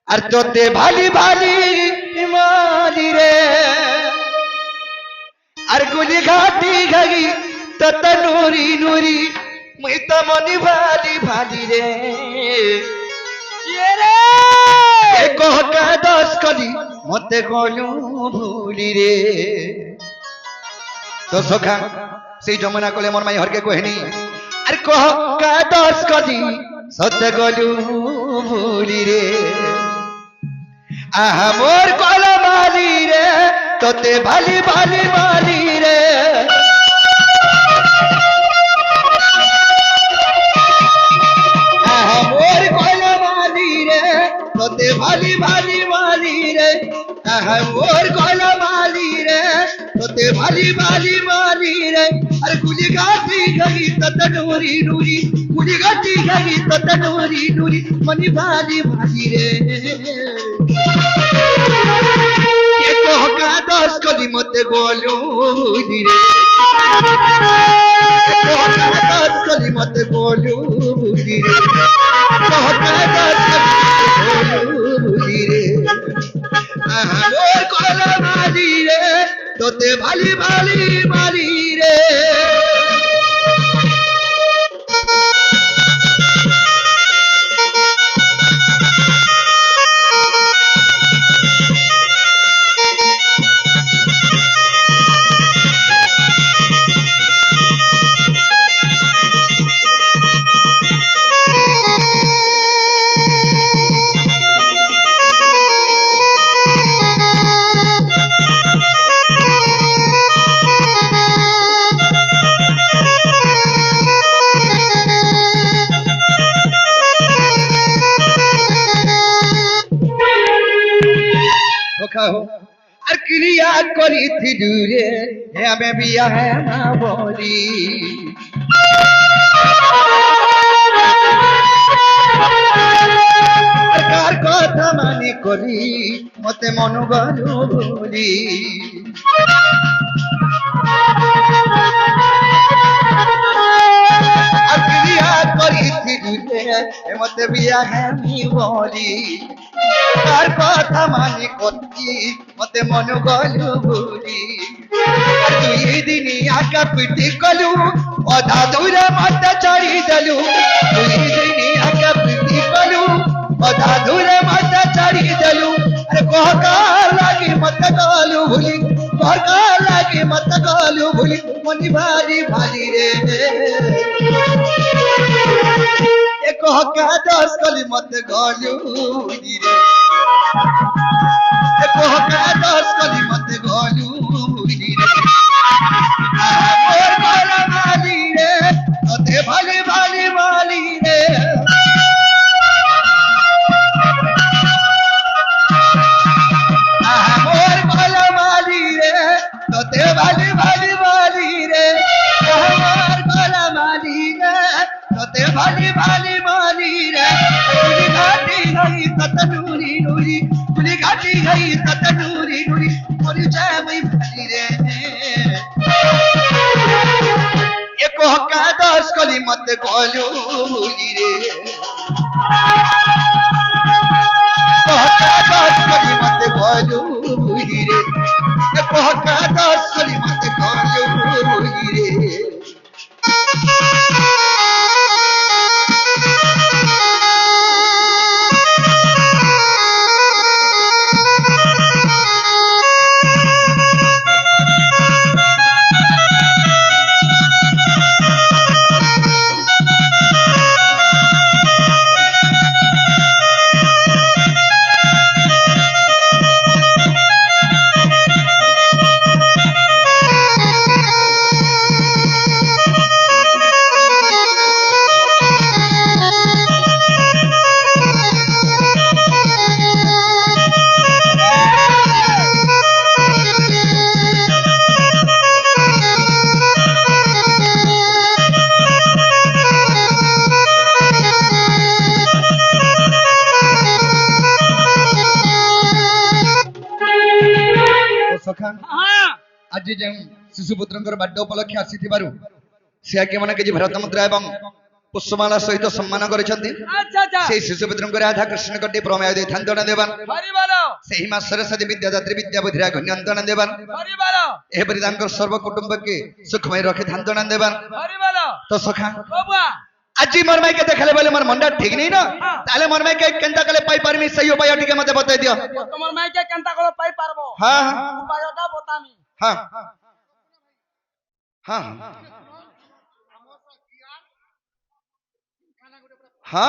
আর তোতে ভালি ভালি মালি রে আর গুলি ঘাটি ঘাগি তত নুরি নুরি মুই তো মনি ভালি ভালি রে কহকা দশ কলি মতে গলু ভুলি রে তো সখা সেই যমুনা কলে মন মাই হরকে কহেনি আর কহকা দশ কলি সতে গলু ভুলি রে আহা মোর কলা মালি রে তোতে ভালি ভালি মালি রে আহা মোর কলা মালি রে তোতে ভালি ভালি মালি রে আহা মোর কলা মালি রে তোতে ভালি ভালি মালি রে আর গুলি গাছি গই তত নুরি নুরি গুলি গাছি গই তত নুরি নুরি মনি ভালি ভালি রে ये कहका दस कली मते गोलू रे कहका दस कली मते गोलू रे कहका दस कली गोलू रे मोर कोला माली रे तोते भाली भाली माली रे আর ক্রিয়া করিথিলু রে আমি বিয়া না বলি কার কথা মানি করি মতে মনু গলু ভুলি আর ক্রিয়া করিথিলু রে মতে বিয়া আমি বলি কার কথা মানি করি মতে মনু গলু ভুলি দুই দিন আকা পিটি কলু অধা দূরে মতে চড়ি দেলু দুই দিন আকা পিটি কলু অধা দূরে মতে চড়ি দেলু আরে কহকা লাগি মতে গলু ভুলি কহকা লাগি মতে গলু ভুলি মনি ভালি ভালি রে এ কহকা দশ কলি মতে গলু রে कहका दस कली मते गलू रे मोर कोला माली रे तोते भाली भाली माली रे मोर कोला माली रे तोते भाली भाली माली रे मोर कोला माली रे तोते भाली भाली माली रे गुली घाटी गई तत नूरी नूरी गुली घाटी गई तत नूरी नूरी मोरी जाय मई भाली रे ये कहका दस कली मत गलू रे कहका दस कली मत गलू रे ये कहका दस कली मत गलू रे आज जो शिशुपुत्र बर्थडे उपलक्षे आसी से आज्ञा मन कि भरत मुद्रा एवं পুষ্পমালা সহিত সম্মান করেছেন আচ্ছা আচ্ছা সেই শিশুপুত্রଙ୍କୁ রাধা কৃষ্ণଙ୍କ ଟି ପ୍ରମେୟ ଦେଇ ଥାନ୍ଦଣା ଦେବାନ হরি বলো ସେହି ମା ସରସ୍ୱତୀ ବିଦ୍ୟାଦାତ୍ରୀ ବିଦ୍ୟାବୁଦ୍ଧିରା ଘନ୍ୟନ୍ତଣା ଦେବାନ হরি বলো ଏପରି ତାଙ୍କର ସର୍ବ କୁଟୁମ୍ବକେ ସୁଖମୟ ରଖି ଥାନ୍ଦଣା ଦେବାନ হরি বলো ତ ସଖା ও বুয়া ଆଜି ମୋର ମାଇକେ ଦେଖାଲେ ବୋଲେ ମୋର ମନଟା ଠିକ ନେଇ ନା ତାହେଲେ ମୋର ମାଇକେ କେନ୍ତା କଲେ ପାଇ ପାରମି ସେଇ ଉପାୟ ଟିକେ ମତେ ବତେଇ ଦିଅ তোমার মাইকে কেনতা করে পাই পারবো ହଁ উপায়টা বতামি ହଁ ହଁ ହଁ ହଁ